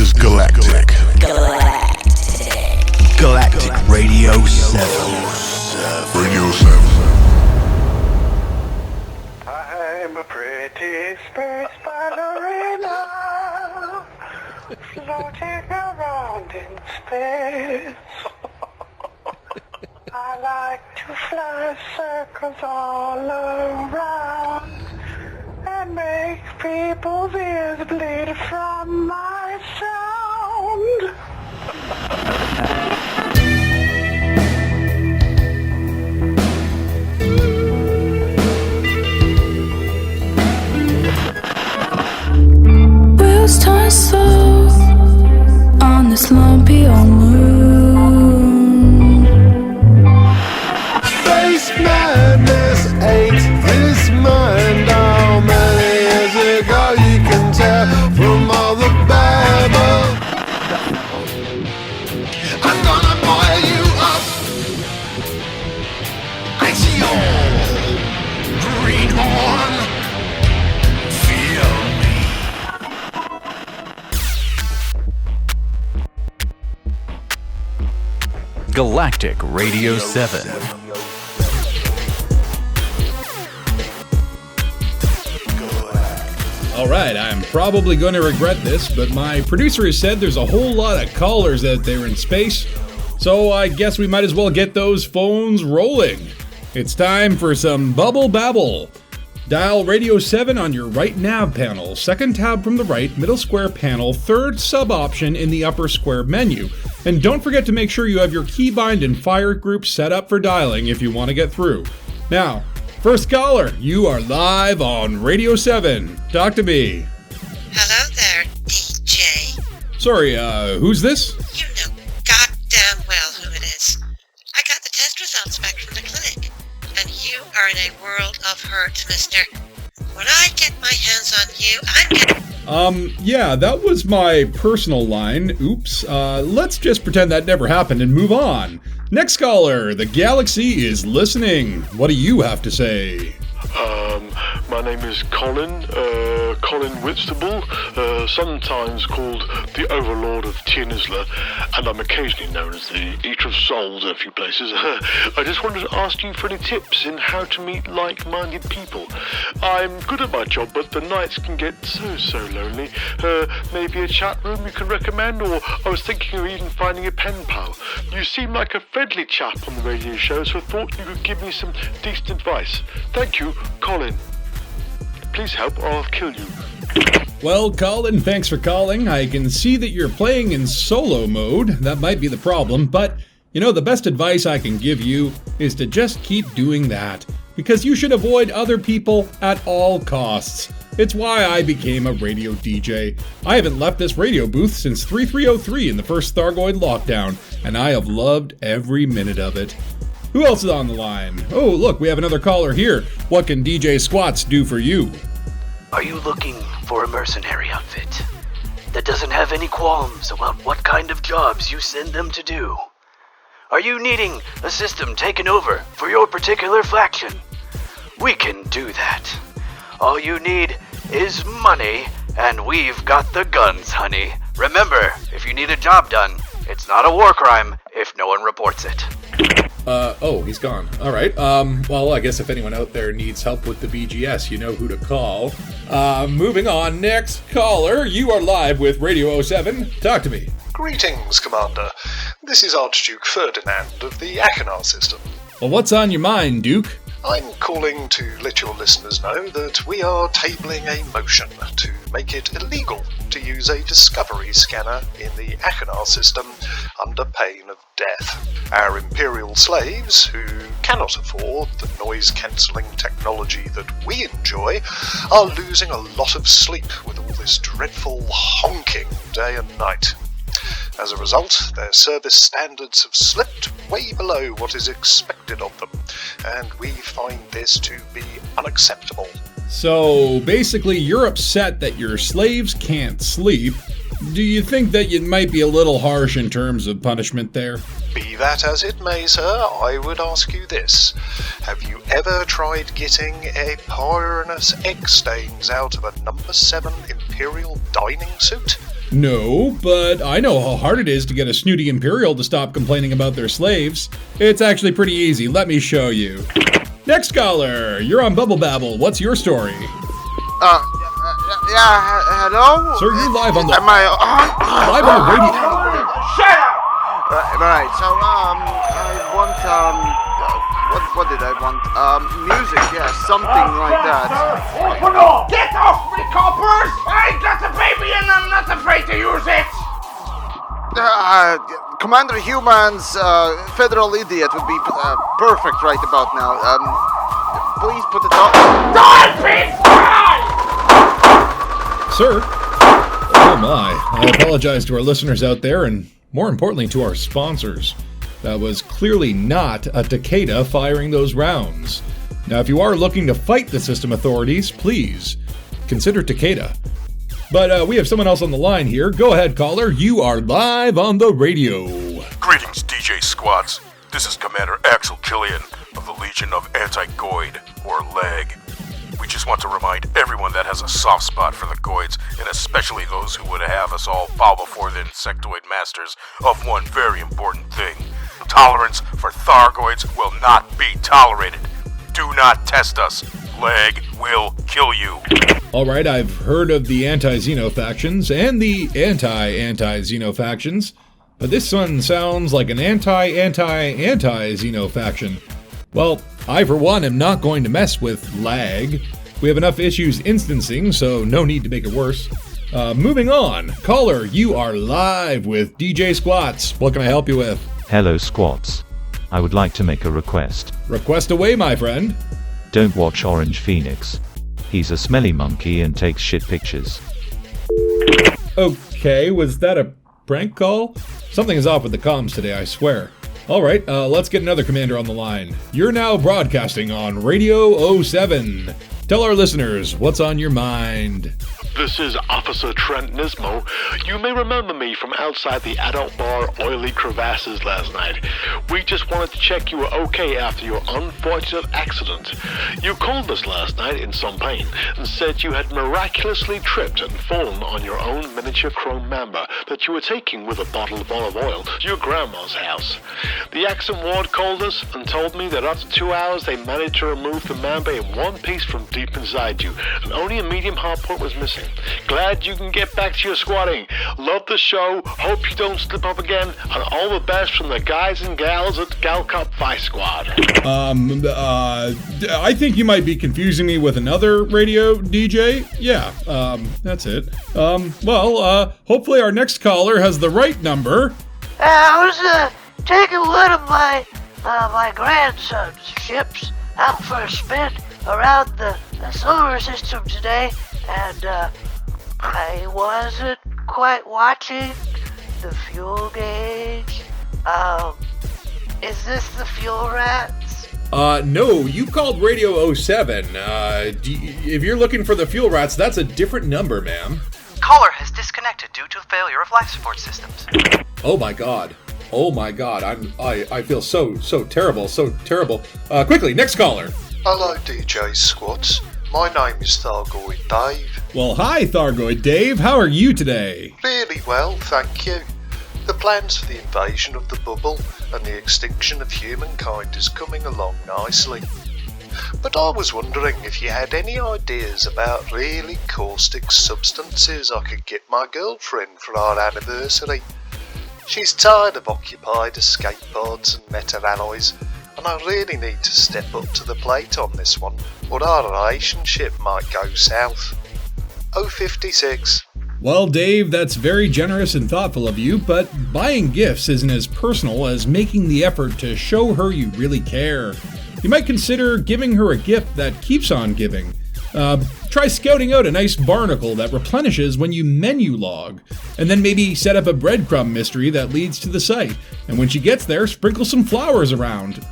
is Galactic. Galactic Radio 7. Radio 7. I'm a pretty space ballerina floating around in space. I like to fly circles all around and make people's ears bleed from my sound. Wheels turn slow on this lumpy old moon. Space madness ate this mind. How many years ago you can tell from all the babble. I'm gonna boil you up. I see your greenhorn. Feel me. Galactic Radio 7. Alright, I'm probably going to regret this, but my producer has said there's a whole lot of callers out there in space, so I guess we might as well get those phones rolling. It's time for some Babble. Dial Radio 7 on your right nav panel, second tab from the right, middle square panel, third sub option in the upper square menu. And don't forget to make sure you have your keybind and fire group set up for dialing if you want to get through. Now, first caller, you are live on Radio 7. Talk to me. Hello there, DJ. Sorry, who's this? You know goddamn well who it is. I got the test results back from the clinic, and you are in a world of hurt, mister. When I get my hands on you, I'm gonna... Yeah, that was my personal line. Oops. Let's just pretend that never happened and move on. Next caller, the galaxy is listening. What do you have to say? My name is Colin Whitstable, sometimes called the Overlord of Tienisler, and I'm occasionally known as the Eater of Souls in a few places. I just wanted to ask you for any tips in how to meet like-minded people. I'm good at my job, but the nights can get so lonely. Maybe a chat room you can recommend, or I was thinking of even finding a pen pal. You seem like a friendly chap on the radio show, so I thought you could give me some decent advice. Thank you, Colin. Please help or I'll kill you. Well, Colin, thanks for calling. I can see that you're playing in solo mode. That might be the problem, but, you know, the best advice I can give you is to just keep doing that, because you should avoid other people at all costs. It's why I became a radio DJ. I haven't left this radio booth since 3303 in the first Thargoid lockdown, and I have loved every minute of it. Who else is on the line? Oh, look, we have another caller here. What can DJ Squatz do for you? Are you looking for a mercenary outfit that doesn't have any qualms about what kind of jobs you send them to do? Are you needing a system taken over for your particular faction? We can do that. All you need is money, and we've got the guns, honey. Remember, if you need a job done, it's not a war crime if no one reports it. Oh, he's gone. All right. Well, I guess if anyone out there needs help with the BGS, you know who to call. Moving on. Next caller, you are live with Radio 07. Talk to me. Greetings, Commander. This is Archduke Ferdinand of the Achenar system. Well, what's on your mind, Duke? I'm calling to let your listeners know that we are tabling a motion to make it illegal to use a discovery scanner in the Achenar system under pain of death. Our Imperial slaves, who cannot afford the noise-cancelling technology that we enjoy, are losing a lot of sleep with all this dreadful honking day and night. As a result, their service standards have slipped way below what is expected of them, and we find this to be unacceptable. So, basically, you're upset that your slaves can't sleep. Do you think that you might be a little harsh in terms of punishment there? Be that as it may, sir, I would ask you this. Have you ever tried getting a pyranus egg stains out of a number 7 Imperial dining suit? No, but I know how hard it is to get a snooty Imperial to stop complaining about their slaves. It's actually pretty easy. Let me show you. Next caller, you're on Babble. What's your story? Hello? Sir, you're live on the... Am I on? Live on the radio. Shut up! Right, so, I want, what did I want? Music, yeah, something like that. Get off me, coppers! I got a baby and I'm not afraid to use it! Commander Human's, Federal Idiot would be, perfect right about now. Please put it on. Die, please! Die! Sir? Oh my, I apologize to our listeners out there and more importantly to our sponsors. That was clearly not a Takeda firing those rounds. Now if you are looking to fight the system authorities, please consider Takeda. But we have someone else on the line here. Go ahead, caller. You are live on the radio. Greetings, DJ Squatz. This is Commander Axel Killian of the Legion of Anti-Goid, or LEG. We just want to remind everyone that has a soft spot for the Goids, and especially those who would have us all bow before the insectoid masters, of one very important thing. Tolerance for Thargoids will not be tolerated. Do not test us. LEG will kill you. Alright, I've heard of the anti-Xeno factions and the anti-Xeno factions, but this one sounds like an anti-Xeno faction. Well, I for one am not going to mess with lag. We have enough issues instancing, so no need to make it worse. Moving on. Caller, you are live with DJ Squatz. What can I help you with? Hello, Squatz. I would like to make a request. Request away, my friend. Don't watch Orange Phoenix. He's a smelly monkey and takes shit pictures. Okay, was that a prank call? Something is off with the comms today, I swear. Alright, let's get another commander on the line. You're now broadcasting on Radio 07. Tell our listeners what's on your mind. This is Officer Trent Nismo. You may remember me from outside the adult bar Oily Crevasses last night. We just wanted to check you were okay after your unfortunate accident. You called us last night in some pain and said you had miraculously tripped and fallen on your own miniature chrome mamba that you were taking with a bottle of olive oil to your grandma's house. The accident ward called us and told me that after 2 hours they managed to remove the mamba in one piece from deep inside you, and only a medium hard point was missing. Glad you can get back to your squatting. Love the show. Hope you don't slip up again. And all the best from the guys and gals at Gal Cup Vice Squad. I think you might be confusing me with another radio DJ. Yeah, that's it. Hopefully our next caller has the right number. I was, taking one of my grandson's ships out for a spin around the solar system today, and, I wasn't quite watching the fuel gauge. Is this the fuel rats? No, you called Radio 07. If you're looking for the fuel rats, that's a different number, ma'am. Caller has disconnected due to failure of life support systems. Oh my god. I feel so terrible. Quickly, next caller. Hello, DJ Squatz. My name is Thargoid Dave. Well, hi, Thargoid Dave. How are you today? Really well, thank you. The plans for the invasion of the bubble and the extinction of humankind is coming along nicely. But I was wondering if you had any ideas about really caustic substances I could get my girlfriend for our anniversary. She's tired of occupied escape pods and meta-alloys, and I really need to step up to the plate on this one, or our relationship might go south. 056. Well, Dave, that's very generous and thoughtful of you, but buying gifts isn't as personal as making the effort to show her you really care. You might consider giving her a gift that keeps on giving. Try scouting out a nice barnacle that replenishes when you menu log, and then maybe set up a breadcrumb mystery that leads to the site. And when she gets there, sprinkle some flowers around.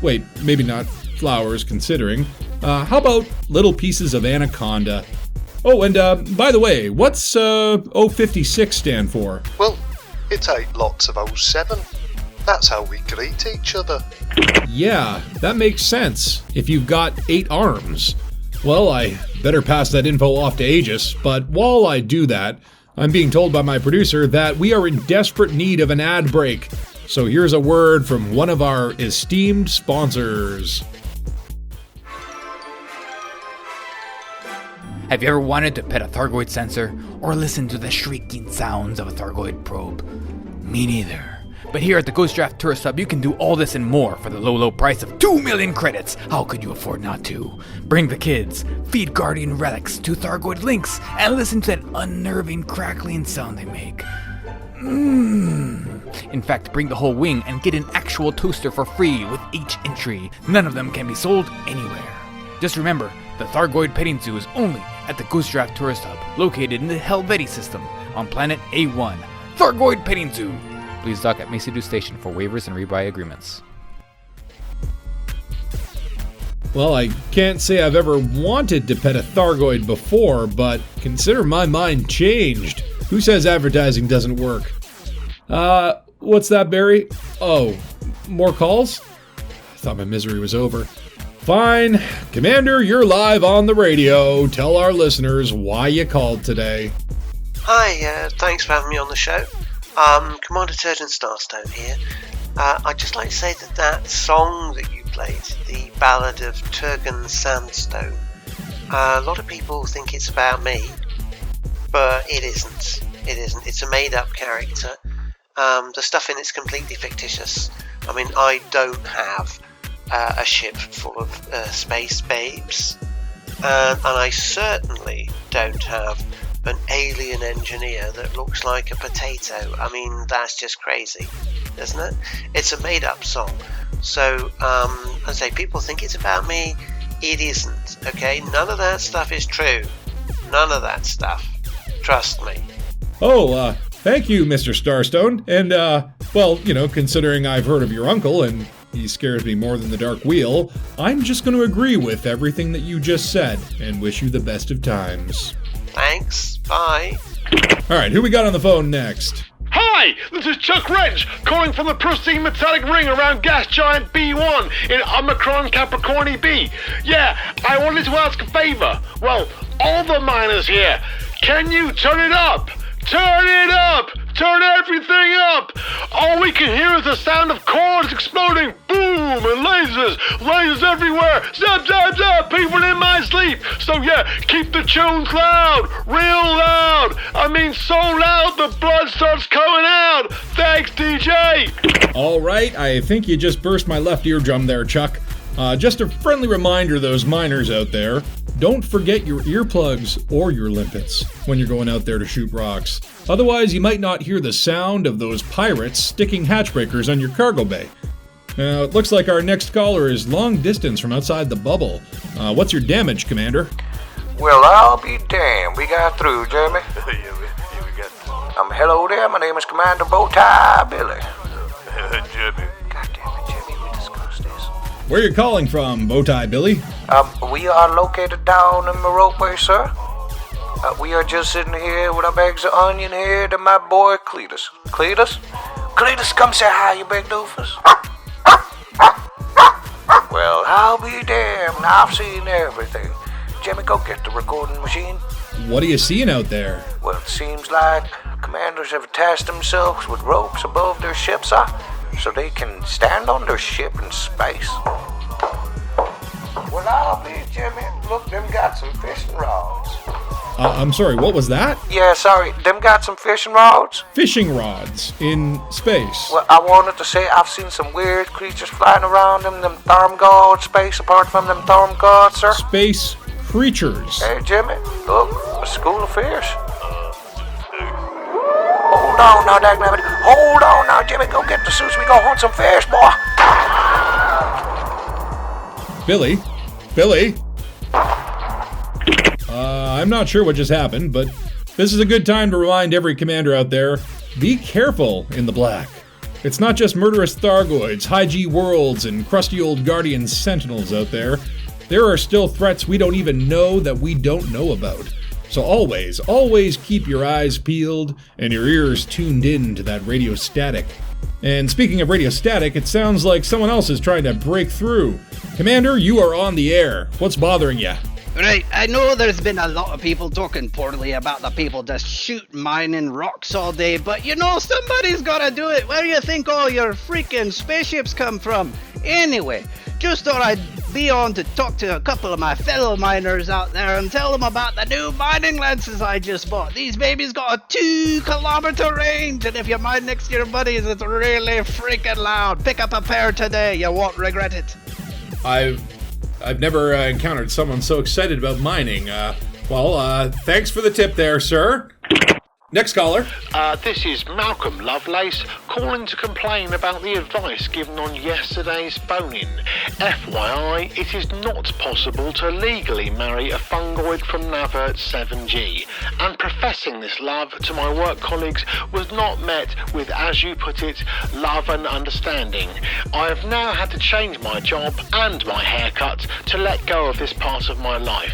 Wait, maybe not flowers, considering. How about little pieces of anaconda? Oh, and by the way, what's 056 stand for? Well, it ain't lots of 07. That's how we greet each other. Yeah, that makes sense, if you've got 8 arms. Well, I better pass that info off to Aegis, but while I do that, I'm being told by my producer that we are in desperate need of an ad break. So here's a word from one of our esteemed sponsors. Have you ever wanted to pet a Thargoid sensor or listen to the shrieking sounds of a Thargoid probe? Me neither. But here at the Giraffe Tourist Hub, you can do all this and more for the low price of 2 million credits. How could you afford not to? Bring the kids, feed guardian relics to Thargoid links, and listen to that unnerving crackling sound they make. In fact, bring the whole wing and get an actual toaster for free with each entry. None of them can be sold anywhere. Just remember, the Thargoid Petting Zoo is only at the Giraffe Tourist Hub, located in the Helvetii system on planet A1. Thargoid Petting Zoo. Please dock at Macedo Station for waivers and rebuy agreements. Well, I can't say I've ever wanted to pet a Thargoid before, but consider my mind changed. Who says advertising doesn't work? What's that, Barry? Oh, more calls? I thought my misery was over. Fine. Commander, you're live on the radio. Tell our listeners why you called today. Hi, thanks for having me on the show. Commander Turjan Starstone here. I'd just like to say that song that you played, the Ballad of Turjan Starstone, a lot of people think it's about me, but it isn't. It isn't. It's a made-up character. The stuff in it's completely fictitious. I mean, I don't have a ship full of space babes, and I certainly don't have an alien engineer that looks like a potato. I mean, that's just crazy, isn't it? It's a made-up song. So, I say, people think it's about me. It isn't, okay? None of that stuff is true. None of that stuff. Trust me. Oh, thank you, Mr. Starstone. And, well, you know, considering I've heard of your uncle and he scares me more than the Dark Wheel, I'm just going to agree with everything that you just said and wish you the best of times. Thanks. Bye. All right, who we got on the phone next? Hi, this is Chuck Wrench, calling from the pristine metallic ring around gas giant B1 in Omicron Capricorni B. Yeah, I wanted to ask a favor. Well, all the miners here, can you turn it up? Turn it up! Turn everything up! All we can hear is the sound of cores exploding, boom, and lasers everywhere, zap, zap, zap, people in my sleep. So yeah, keep the tunes loud, real loud. I mean so loud the blood starts coming out. Thanks, DJ. All right, I think you just burst my left eardrum there, Chuck. Just a friendly reminder to those miners out there, don't forget your earplugs or your limpets when you're going out there to shoot rocks. Otherwise, you might not hear the sound of those pirates sticking hatchbreakers on your cargo bay. Now, it looks like our next caller is long distance from outside the bubble. What's your damage, Commander? Well, I'll be damned. We got through, Jeremy. Hello there. My name is Commander Bowtie Billy. Jimmy. Where are you calling from, Bowtie Billy? We are located down in Morocco, sir. We are just sitting here with our bags of onion here to my boy Cletus. Cletus, come say hi, you big doofus. Well, I'll be damned. I've seen everything. Jimmy, go get the recording machine. What are you seeing out there? Well, it seems like commanders have attached themselves with ropes above their ships, so they can stand on their ship in space. Well, I'll be Jimmy. Look, them got some fishing rods. I'm sorry, what was that? Yeah, sorry, them got some fishing rods? Fishing rods in space. Well, I wanted to say I've seen some weird creatures flying around them Tharm gods space apart from them Tharm gods, sir. Space creatures. Hey, Jimmy, look, a school of fish. Hold on now, dagnabbit. Hold on now, Jimmy. Go get the suits. We go hunt some fish, boy. Billy? I'm not sure what just happened, but this is a good time to remind every commander out there, be careful in the black. It's not just murderous Thargoids, high-G worlds, and crusty old Guardian Sentinels out there. There are still threats we don't even know that we don't know about. So always keep your eyes peeled and your ears tuned in to that radio static. And speaking of radio static, it sounds like someone else is trying to break through. Commander, you are on the air. What's bothering you? Right, I know there's been a lot of people talking poorly about the people just shoot mining rocks all day, but you know, somebody's gotta do it. Where do you think all your freaking spaceships come from? Anyway, just thought I'd be on to talk to a couple of my fellow miners out there and tell them about the new mining lenses I just bought. These babies got a 2-kilometer range, and if you mine next to your buddies, it's really freaking loud. Pick up a pair today, you won't regret it. I've never encountered someone so excited about mining. Thanks for the tip there, sir. Next caller. This is Malcolm Lovelace calling to complain about the advice given on yesterday's phone-in. FYI, it is not possible to legally marry a fungoid from Navert 7G, and professing this love to my work colleagues was not met with, as you put it, love and understanding. I have now had to change my job and my haircut to let go of this part of my life.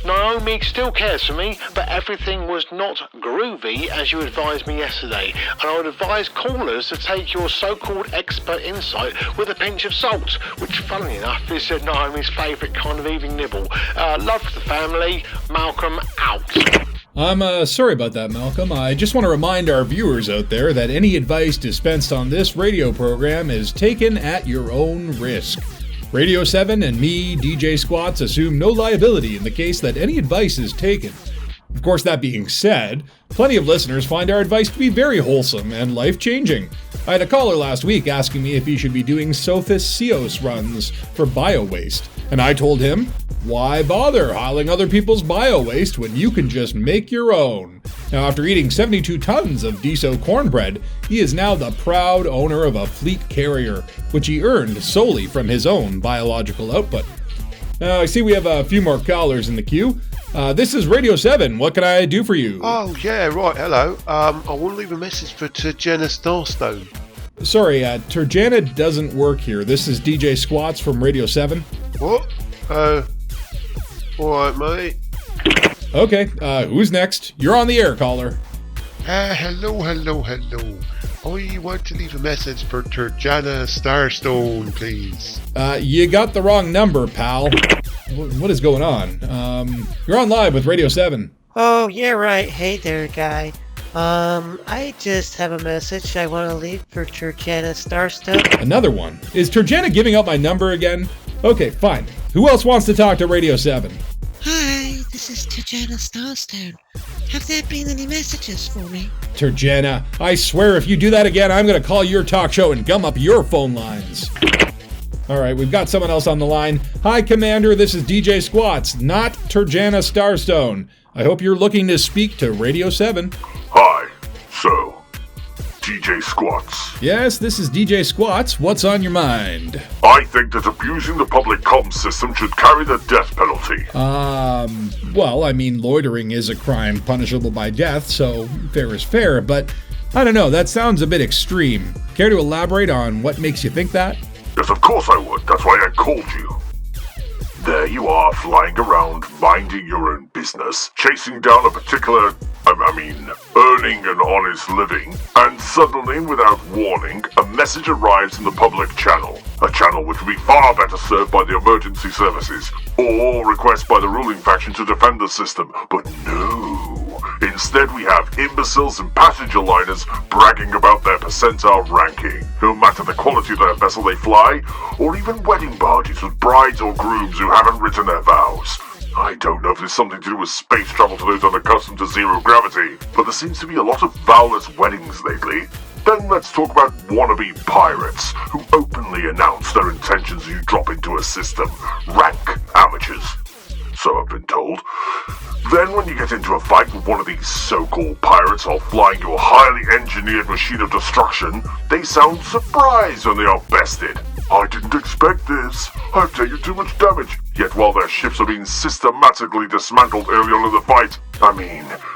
Naomi still cares for me, but everything was not groovy as you advised me yesterday, and I would advise callers to take your so-called expert insight with a pinch of salt, which, funnily enough, is Naomi's favourite kind of evening nibble. Love to the family. Malcolm out. I'm sorry about that, Malcolm. I just want to remind our viewers out there that any advice dispensed on this radio program is taken at your own risk. Radio 7 and me, DJ Squatz, assume no liability in the case that any advice is taken. Of course, that being said, plenty of listeners find our advice to be very wholesome and life-changing. I had a caller last week asking me if he should be doing Sophis Ceos runs for bio-waste, and I told him, why bother hauling other people's bio-waste when you can just make your own? Now, after eating 72 tons of Deso cornbread, he is now the proud owner of a fleet carrier, which he earned solely from his own biological output. Now, I see we have a few more callers in the queue. This is Radio 7. What can I do for you? Oh, yeah, right, hello. I want to leave a message for Turjan Starstone. Sorry, Turjana doesn't work here. This is DJ Squatz from Radio 7. What? Alright, mate. Okay, who's next? You're on the air, caller. Hello. I want to leave a message for Turjan Starstone, please. You got the wrong number, pal. What is going on? You're on live with Radio 7. Oh, yeah, right. Hey there, guy. I just have a message I want to leave for Turjan Starstone. Another one? Is Turjana giving out my number again? Okay, fine. Who else wants to talk to Radio 7? Hi, this is Turjan Starstone. Have there been any messages for me? Turjana, I swear if you do that again, I'm going to call your talk show and gum up your phone lines. Alright, we've got someone else on the line. Hi, Commander, this is DJ Squatz, not Turjana Starstone. I hope you're looking to speak to Radio 7. Hi, so, DJ Squatz. Yes, this is DJ Squatz. What's on your mind? I think that abusing the public comms system should carry the death penalty. Well, I mean, loitering is a crime punishable by death, so fair is fair, but I don't know, that sounds a bit extreme. Care to elaborate on what makes you think that? Yes, of course I would. That's why I called you. There you are, flying around, minding your own business, chasing down a particular, earning an honest living, and suddenly, without warning, a message arrives in the public channel. A channel which would be far better served by the emergency services, or request by the ruling faction to defend the system. But no. Instead, we have imbeciles and passenger liners bragging about their percentile ranking, no matter the quality of their vessel they fly, or even wedding parties with brides or grooms who haven't written their vows. I don't know if there's something to do with space travel to those unaccustomed to zero gravity, but there seems to be a lot of vowless weddings lately. Then let's talk about wannabe pirates, who openly announce their intentions as you drop into a system. Rank amateurs. So I've been told. Then when you get into a fight with one of these so-called pirates while flying your highly engineered machine of destruction, they sound surprised when they are bested. I didn't expect this. I've taken too much damage. Yet while their ships are being systematically dismantled early on in the fight,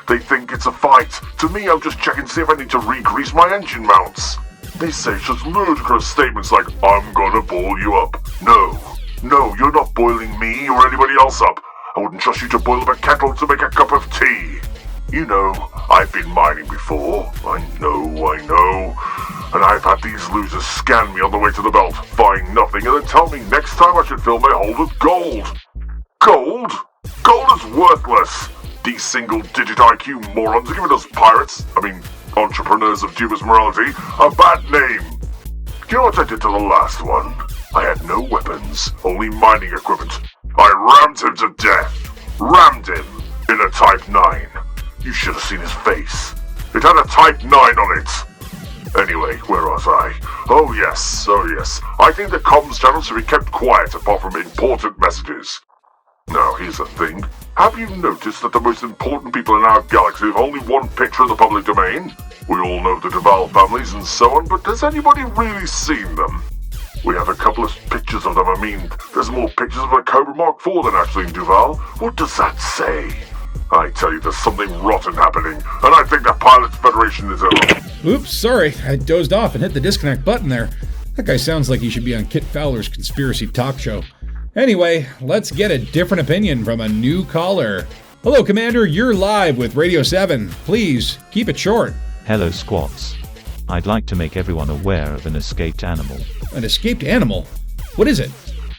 they think it's a fight. To me, I'm just checking to see if I need to re-grease my engine mounts. They say such ludicrous statements like, I'm gonna boil you up. No, you're not boiling me or anybody else up. I wouldn't trust you to boil up a kettle to make a cup of tea. You know, I've been mining before. I know. And I've had these losers scan me on the way to the belt, find nothing, and then tell me next time I should fill my hold with gold. Gold? Gold is worthless. These single-digit IQ morons are giving us pirates, entrepreneurs of dubious morality, a bad name. Do you know what I did to the last one? I had no weapons, only mining equipment. I rammed him to death. Rammed him in a Type 9. You should have seen his face. It had a Type 9 on it. Anyway, where was I? Oh yes. I think the comms channel should be kept quiet apart from important messages. Now, here's the thing. Have you noticed that the most important people in our galaxy have only one picture in the public domain? We all know the Duval families and so on, but has anybody really seen them? We have a couple of pictures of them. There's more pictures of a Cobra Mark IV than actually in Duval. What does that say? I tell you, there's something rotten happening, and I think the Pilots Federation is over. Oops, sorry. I dozed off and hit the disconnect button there. That guy sounds like he should be on Kit Fowler's conspiracy talk show. Anyway, let's get a different opinion from a new caller. Hello, Commander. You're live with Radio 7. Please, keep it short. Hello, Squatz. I'd like to make everyone aware of an escaped animal. An escaped animal? What is it?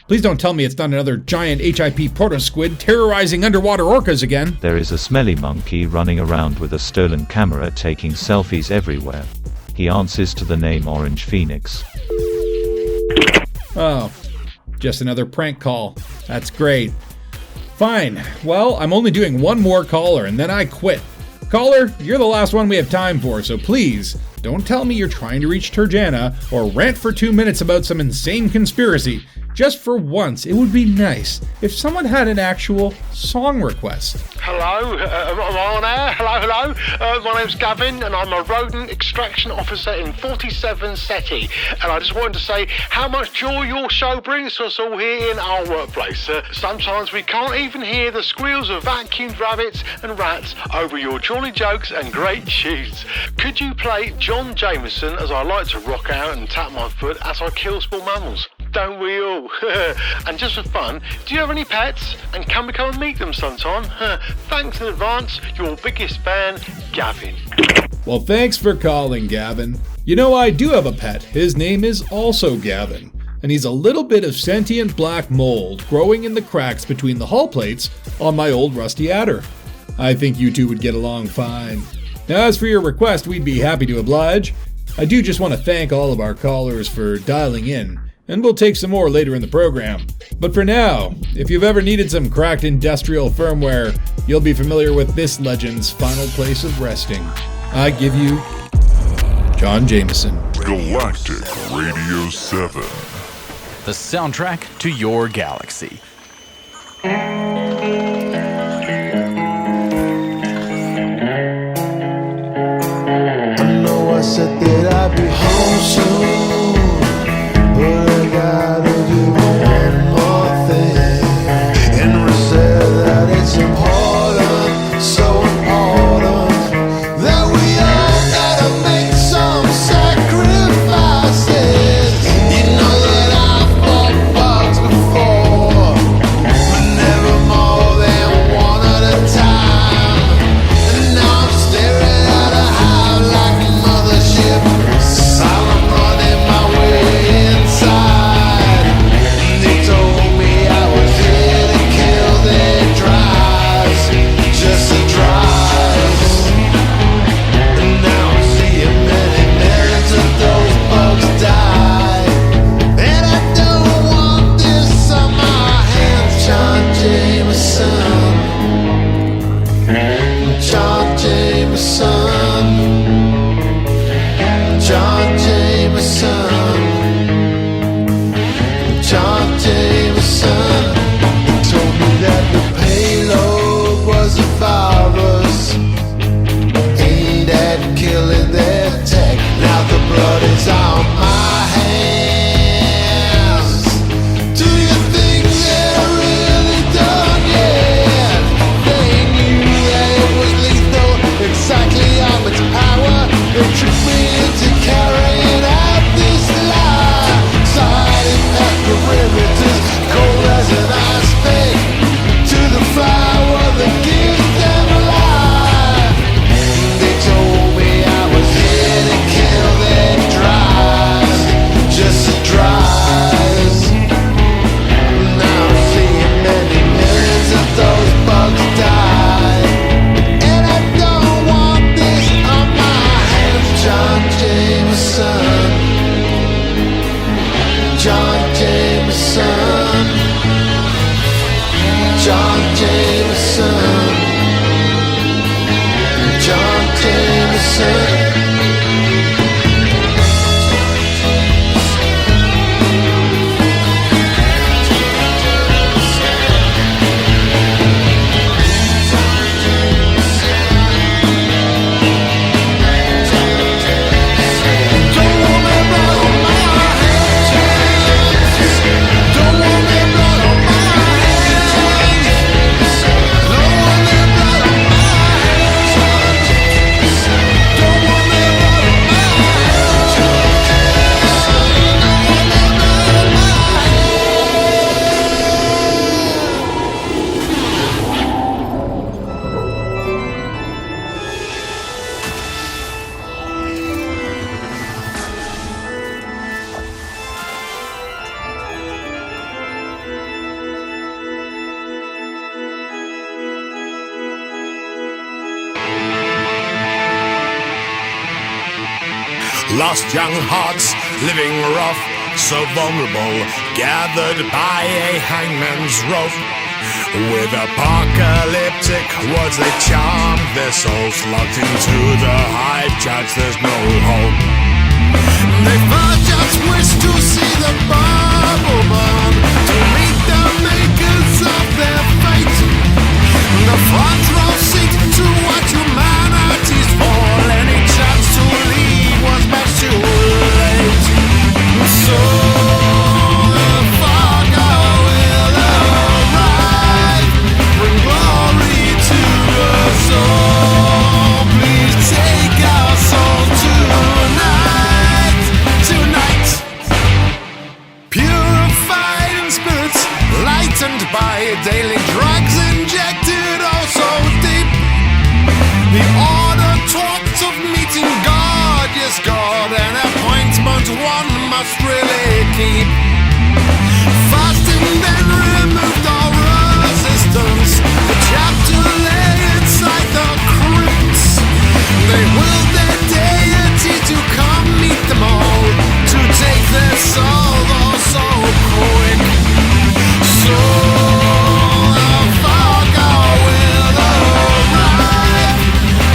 Please don't tell me it's not another giant HIP proto-squid terrorizing underwater orcas again. There is a smelly monkey running around with a stolen camera taking selfies everywhere. He answers to the name Orange Phoenix. Oh, just another prank call. That's great. Fine. Well, I'm only doing one more caller and then I quit. Caller, you're the last one we have time for, so please, don't tell me you're trying to reach Turjana or rant for 2 minutes about some insane conspiracy. Just for once, it would be nice if someone had an actual song request. Hello, am I on air? Hello. My name's Gavin, and I'm a rodent extraction officer in 47 SETI. And I just wanted to say how much joy your show brings to us all here in our workplace. Sometimes we can't even hear the squeals of vacuumed rabbits and rats over your jolly jokes and great tunes. Could you play John Jameson as I like to rock out and tap my foot as I kill small mammals? Don't we all? And just for fun, do you have any pets? And can we come and meet them sometime? Thanks in advance, your biggest fan, Gavin. Well, thanks for calling, Gavin. You know, I do have a pet. His name is also Gavin. And he's a little bit of sentient black mold growing in the cracks between the hull plates on my old rusty adder. I think you two would get along fine. Now, as for your request, we'd be happy to oblige. I do just want to thank all of our callers for dialing in. And we'll take some more later in the program. But for now, if you've ever needed some cracked industrial firmware, you'll be familiar with this legend's final place of resting. I give you John Jameson. Galactic Radio 7. The soundtrack to your galaxy. I know I said that I'd be home soon. But I gotta do one more thing and reserve that it's important, so important that we all gotta make some sacrifices. You know that I've fought bugs before, but never more than one at a time. And now I'm staring at a hive like a mothership, silent running. Jameson, John Jameson, John Jameson, John Jameson. Lost young hearts, living rough, so vulnerable, gathered by a hangman's rope. With apocalyptic words they charm their souls, locked into the hype charge, there's no hope. They first just wish to see the bubble burn, to meet the makers of their fate. The front row seat to watch humanity's fall. Any chance to leave was much too late. So the Fargo will arrive, bring glory to us all. Please take our soul tonight, tonight. Purified in spirits, lightened by daily drugs injected oh so deep. The order talks of meeting God, yes God, an appointment one must really keep. Fasting then removed all resistance, the chapter lay inside the crypts. They willed their deity to come meet them all, to take their soul oh so quick. So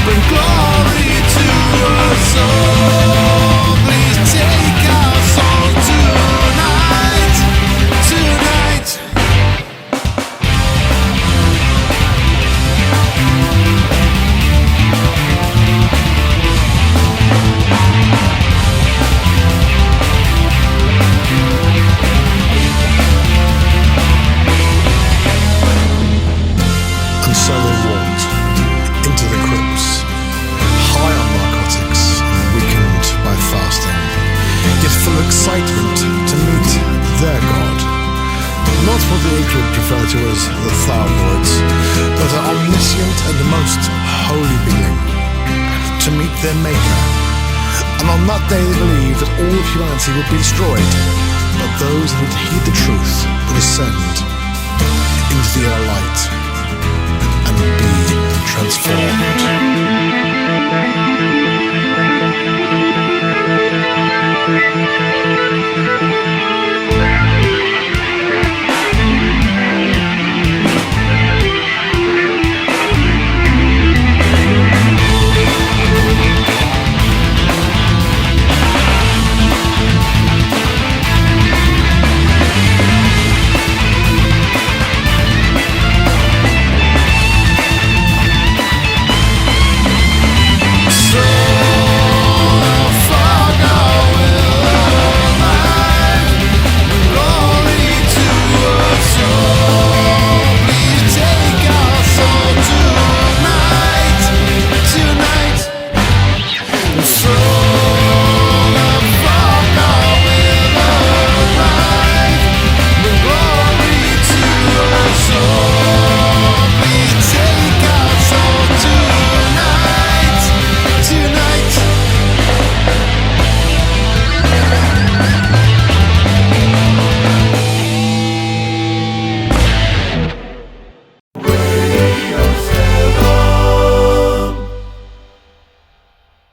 bring glory to us all. Please take our soul tonight, tonight. And so they walked into the crypts, high on narcotics and weakened by fasting, yet full of excitement to meet their God. Not what the ignorant refer to as the Thargoids, but an omniscient and most holy being, to meet their Maker. And on that day they believed that all of humanity would be destroyed, but those who would heed the truth would ascend into the inner light and be transformed.